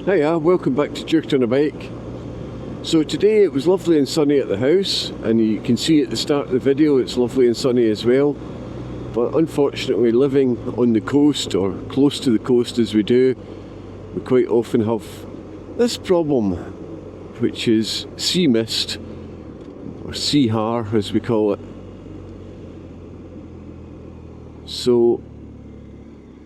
Hiya, welcome back to Jerked on a Bike. So today it was lovely and sunny at the house, and you can see at the start of the video it's lovely and sunny as well. But unfortunately, living on the coast, or close to the coast as we do, we quite often have this problem, which is sea mist, or sea har as we call it. So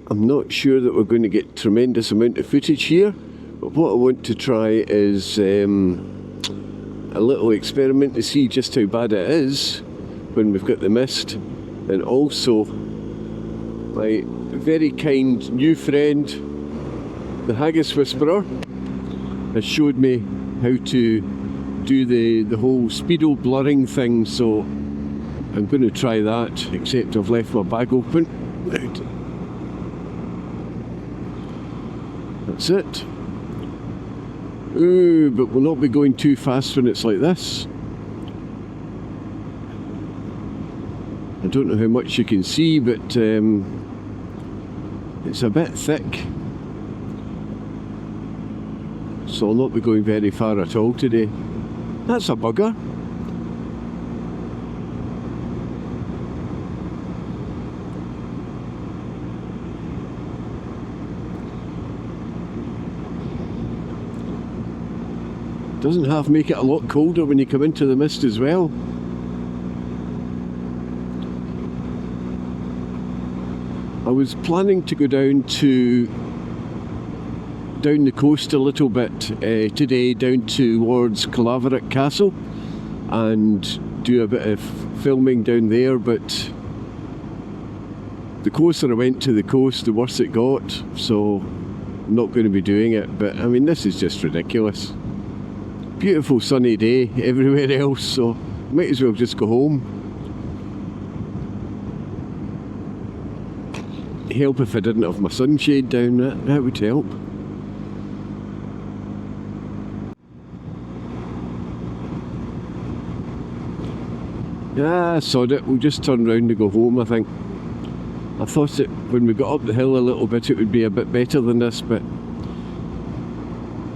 I'm not sure that we're going to get tremendous amount of footage here, but what I want to try is a little experiment to see just how bad it is when we've got the mist. And also my very kind new friend, the Haggis Whisperer, has showed me how to do the whole speedo blurring thing, so I'm going to try that, except I've left my bag open. That's it. Ooh, but we'll not be going too fast when it's like this. I don't know how much you can see, but it's a bit thick. So I'll not be going very far at all today. That's a bugger. Doesn't half make it a lot colder when you come into the mist as well. I was planning to go down the coast a little bit today, down towards Calaveras Castle, and do a bit of filming down there, but the closer I went to the coast, the worse it got, so I'm not going to be doing it. But I mean, this is just ridiculous. Beautiful sunny day everywhere else, so might as well just go home. Help if I didn't have my sunshade down, that would help. Yeah, sod it, we'll just turn round and go home, I think. I thought that when we got up the hill a little bit it would be a bit better than this, but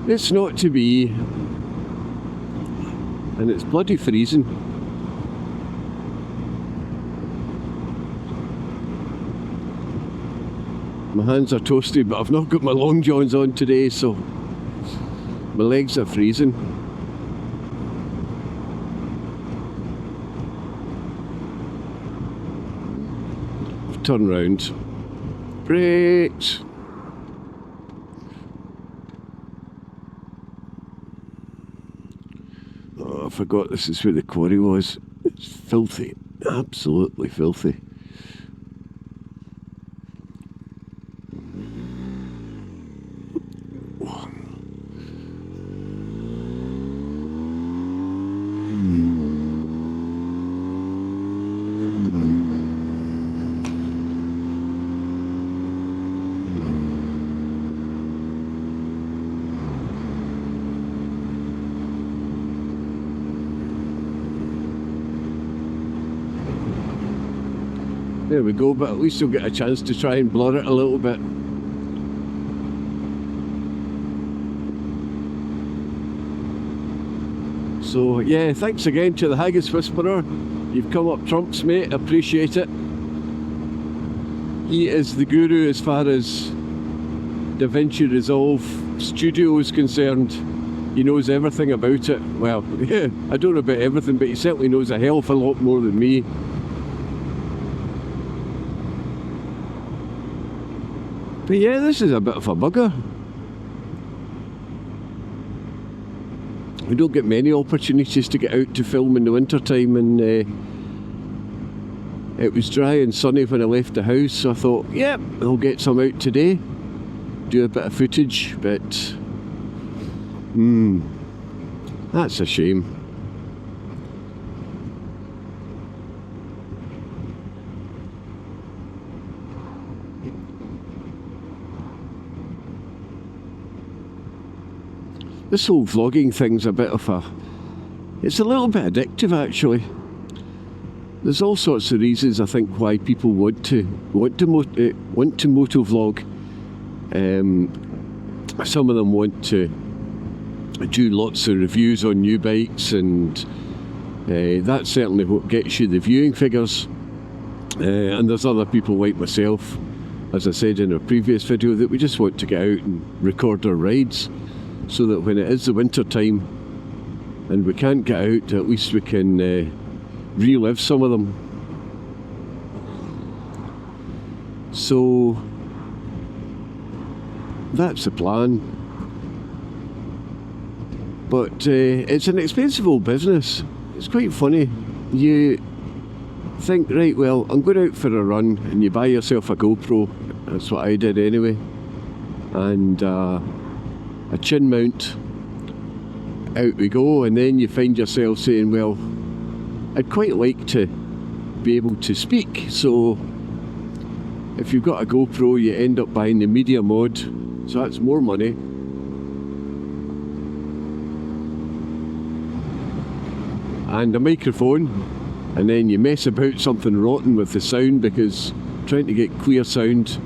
it's not to be. And it's bloody freezing. My hands are toasty, but I've not got my long johns on today, so my legs are freezing. Turn round. Brakes. Oh, I forgot this is where the quarry was. It's filthy, absolutely filthy. There we go, but at least you'll get a chance to try and blur it a little bit. So yeah, thanks again to the Haggis Whisperer. You've come up trumps, mate, appreciate it. He is the guru as far as DaVinci Resolve Studio is concerned. He knows everything about it. Well, yeah, I don't know about everything, but he certainly knows a hell of a lot more than me. But yeah, this is a bit of a bugger. We don't get many opportunities to get out to film in the winter time, and it was dry and sunny when I left the house, so I thought, yep, I'll get some out today, do a bit of footage, but that's a shame. This whole vlogging thing's a bit of a... it's a little bit addictive, actually. There's all sorts of reasons, I think, why people want to motovlog. some of them want to do lots of reviews on new bikes, and that's certainly what gets you the viewing figures. And there's other people like myself, as I said in a previous video, that we just want to get out and record our rides, so that when it is the winter time and we can't get out, at least we can relive some of them. So that's the plan. But it's an expensive old business. It's quite funny. You think, right, well, I'm going out for a run, and you buy yourself a GoPro. That's what I did anyway. And a chin mount. Out we go, and then you find yourself saying, well, I'd quite like to be able to speak. So if you've got a GoPro, you end up buying the media mod, so that's more money. And a microphone, and then you mess about something rotten with the sound, because trying to get clear sound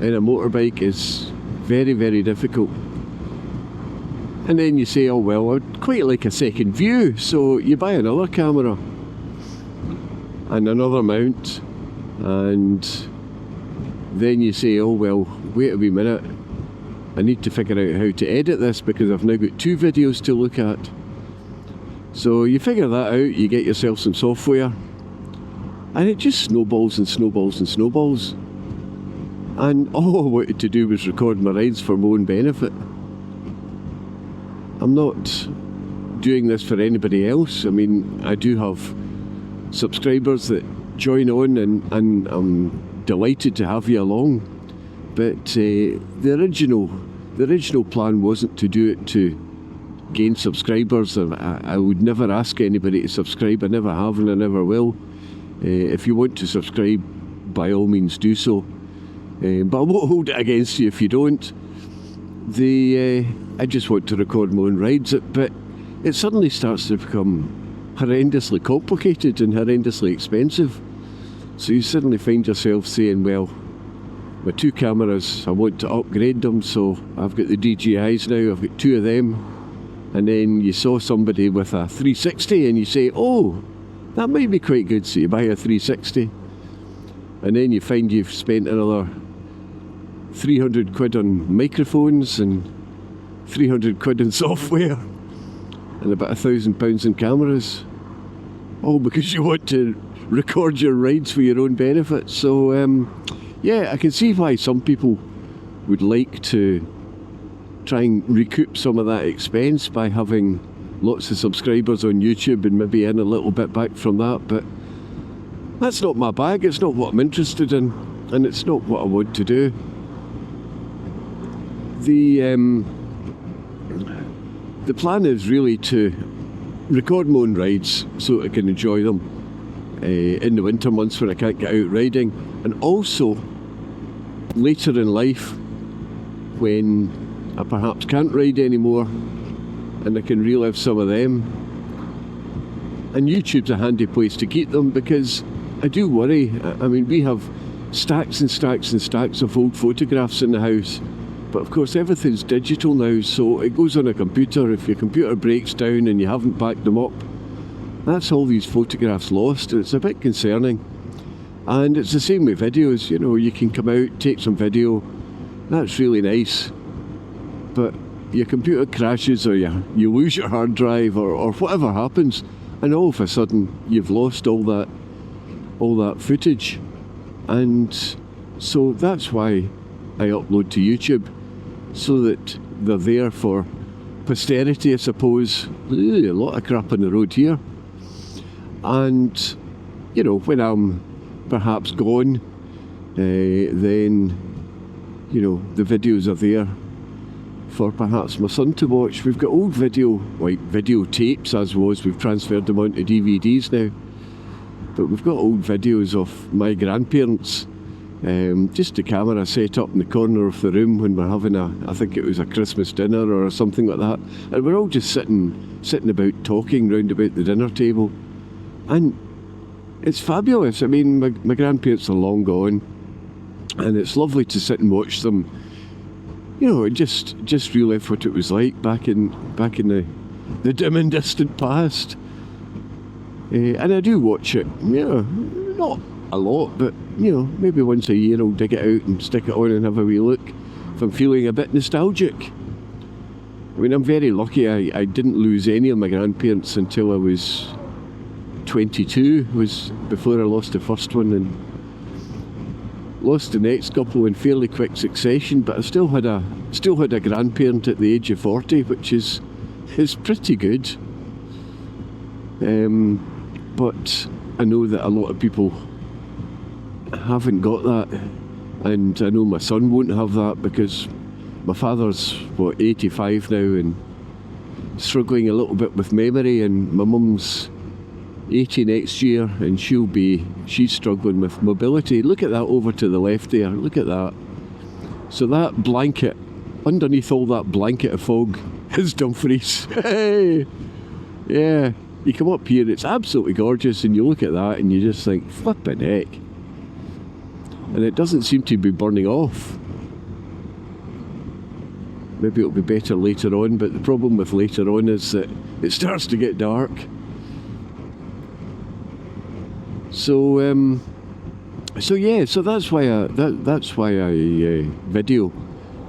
in a motorbike is very, very difficult. And then you say, oh well, I'd quite like a second view, so you buy another camera and another mount, and then you say, oh well, wait a wee minute, I need to figure out how to edit this, because I've now got 2 videos to look at. So you figure that out, you get yourself some software, and it just snowballs and snowballs and snowballs. And all I wanted to do was record my rides for my own benefit. I'm not doing this for anybody else. I mean, I do have subscribers that join on, and I'm delighted to have you along. But the original plan wasn't to do it to gain subscribers. I would never ask anybody to subscribe. I never have, and I never will. If you want to subscribe, by all means do so. But I won't hold it against you if you don't. I just want to record my own rides, but it suddenly starts to become horrendously complicated and horrendously expensive. So you suddenly find yourself saying, well, my 2 cameras, I want to upgrade them, so I've got the DJIs now, I've got 2 of them. And then you saw somebody with a 360 and you say, oh, that might be quite good, so you buy a 360. And then you find you've spent another 300 quid on microphones and 300 quid in software and about £1,000 in cameras, all because you want to record your rides for your own benefit. So yeah, I can see why some people would like to try and recoup some of that expense by having lots of subscribers on YouTube and maybe earn a little bit back from that, but that's not my bag. It's not what I'm interested in, and it's not what I want to do. The plan is really to record my own rides so I can enjoy them in the winter months when I can't get out riding, and also later in life when I perhaps can't ride anymore and I can relive some of them. And YouTube's a handy place to keep them, because I do worry. I mean, we have stacks and stacks and stacks of old photographs in the house, but of course everything's digital now, so it goes on a computer. If your computer breaks down and you haven't backed them up, that's all these photographs lost, and it's a bit concerning. And it's the same with videos. You know, you can come out, take some video, that's really nice, but your computer crashes, or you lose your hard drive, or whatever happens, and all of a sudden you've lost all that footage. And so that's why I upload to YouTube, so that they're there for posterity, I suppose. A lot of crap on the road here. And, you know, when I'm perhaps gone, then, you know, the videos are there for perhaps my son to watch. We've got old video, like video tapes as was, we've transferred them onto DVDs now. But we've got old videos of my grandparents, just a camera set up in the corner of the room when we're having I think it was a Christmas dinner or something like that. And we're all just sitting about talking round about the dinner table. And it's fabulous. I mean, my grandparents are long gone, and it's lovely to sit and watch them just relive what it was like back in the dim and distant past. And I do watch it, not a lot, but maybe once a year I'll dig it out and stick it on and have a wee look if I'm feeling a bit nostalgic. I mean, I'm very lucky. I didn't lose any of my grandparents until I was 22, was before I lost the first one, and lost the next couple in fairly quick succession, but I still had a grandparent at the age of 40, which is pretty good. But I know that a lot of people haven't got that, and I know my son won't have that because my father's 85 now and struggling a little bit with memory, and my mum's 80 next year and she's struggling with mobility. Look at that over to the left there, look at that. So that blanket, underneath all that blanket of fog is Dumfries. Hey! Yeah, you come up here, it's absolutely gorgeous, and you look at that and you just think, flippin' heck. And it doesn't seem to be burning off. Maybe it'll be better later on, but the problem with later on is that it starts to get dark. So that's why I video,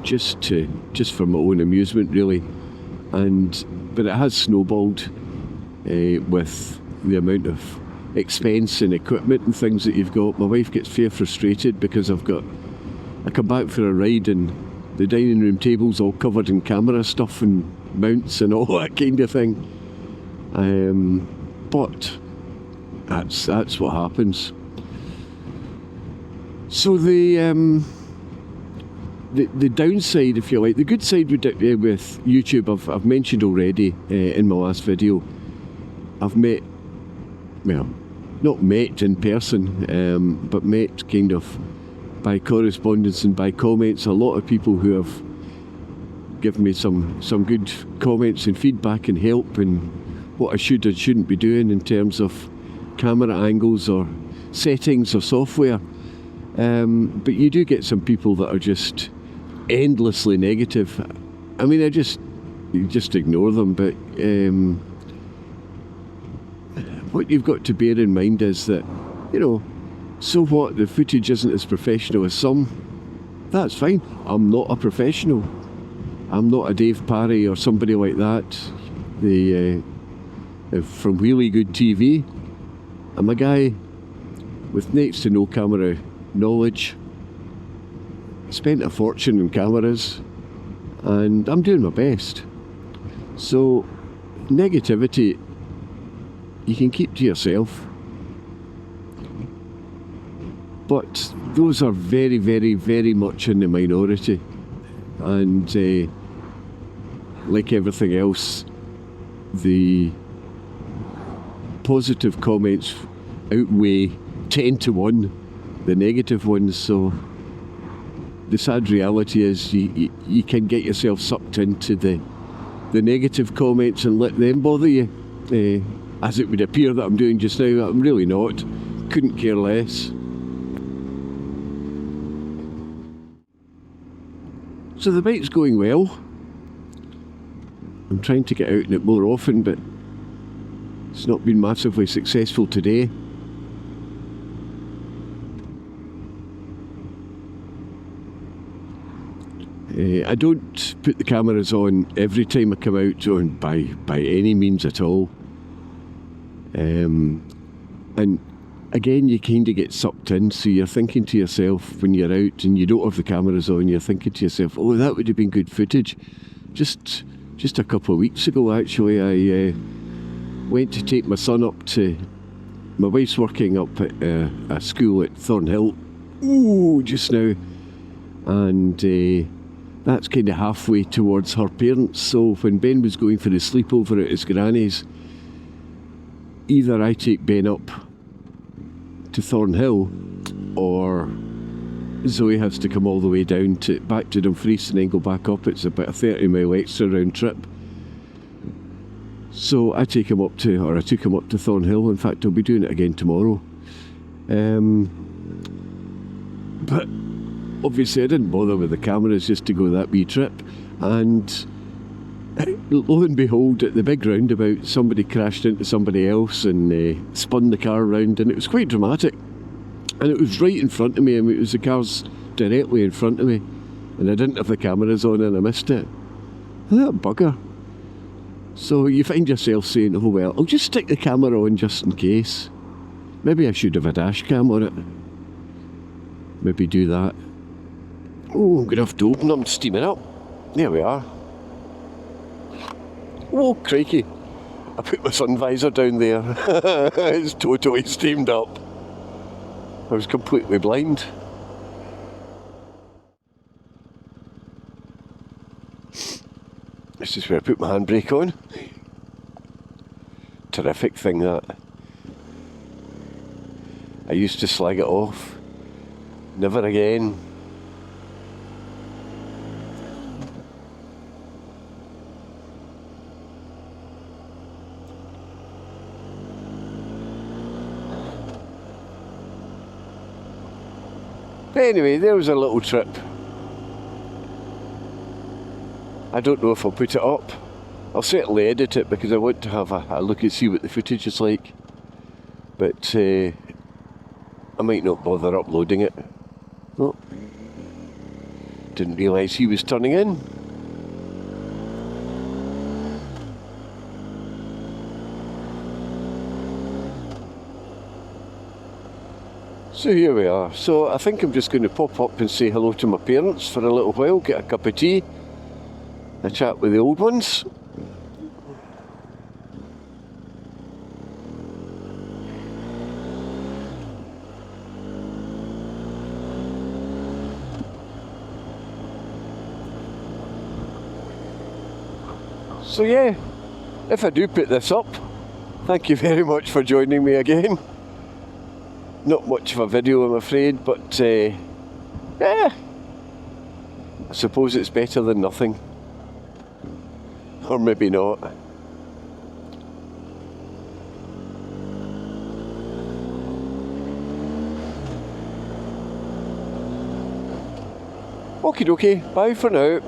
just for my own amusement, really. But it has snowballed with the amount of expense and equipment and things that you've got. My wife gets fair frustrated because I come back for a ride and the dining room table's all covered in camera stuff and mounts and all that kind of thing. But that's what happens. So the downside, if you like, the good side with YouTube, I've mentioned already in my last video. I've met, well, not met in person, but met kind of by correspondence and by comments, a lot of people who have given me some good comments and feedback and help and what I should and shouldn't be doing in terms of camera angles or settings or software. But you do get some people that are just endlessly negative. I mean, you just ignore them, but what you've got to bear in mind is that, so what, the footage isn't as professional as some. That's fine. I'm not a professional. I'm not a Dave Parry or somebody like that, from Really Good TV. I'm a guy with next to no camera knowledge, spent a fortune in cameras, and I'm doing my best. So negativity, you can keep to yourself. But those are very, very, very much in the minority. And like everything else, the positive comments outweigh 10 to 1 the negative ones. So the sad reality is you can get yourself sucked into the negative comments and let them bother you, as it would appear that I'm doing just now. I'm really not. Couldn't care less. So the bike's going well. I'm trying to get out in it more often, but it's not been massively successful today. I don't put the cameras on every time I come out, by any means at all. And again, you kind of get sucked in, so you're thinking to yourself when you're out and you don't have the cameras on, you're thinking to yourself, oh, that would have been good footage. Just a couple of weeks ago, actually, I went to take my son up to, my wife's working up at a school at Thornhill, just now, and that's kind of halfway towards her parents. So when Ben was going for his sleepover at his granny's, either I take Ben up to Thornhill, or Zoe has to come all the way down back to Dumfries and then go back up. It's about a 30-mile extra round trip. So I took him up to Thornhill. In fact, I'll be doing it again tomorrow. But obviously I didn't bother with the cameras just to go that wee trip, and lo and behold, at the big roundabout, somebody crashed into somebody else and spun the car around, and it was quite dramatic. And it was right in front of me. I mean, it was the cars directly in front of me, and I didn't have the cameras on and I missed it. That bugger. So you find yourself saying, oh well, I'll just stick the camera on just in case. Maybe I should have a dash cam on it. Maybe do that. Oh, I'm going to have to open them, steam it up. There we are. Oh, crikey. I put my sun visor down there. It's totally steamed up. I was completely blind. This is where I put my handbrake on. Terrific thing, that. I used to slag it off. Never again. Anyway, there was a little trip. I don't know if I'll put it up. I'll certainly edit it because I want to have a look and see what the footage is like. But I might not bother uploading it. Oh. Didn't realise he was turning in. So here we are. So I think I'm just going to pop up and say hello to my parents for a little while, get a cup of tea, a chat with the old ones. So yeah, if I do put this up, thank you very much for joining me again. Not much of a video, I'm afraid, but yeah, I suppose it's better than nothing. Or maybe not. Okie dokie, bye for now.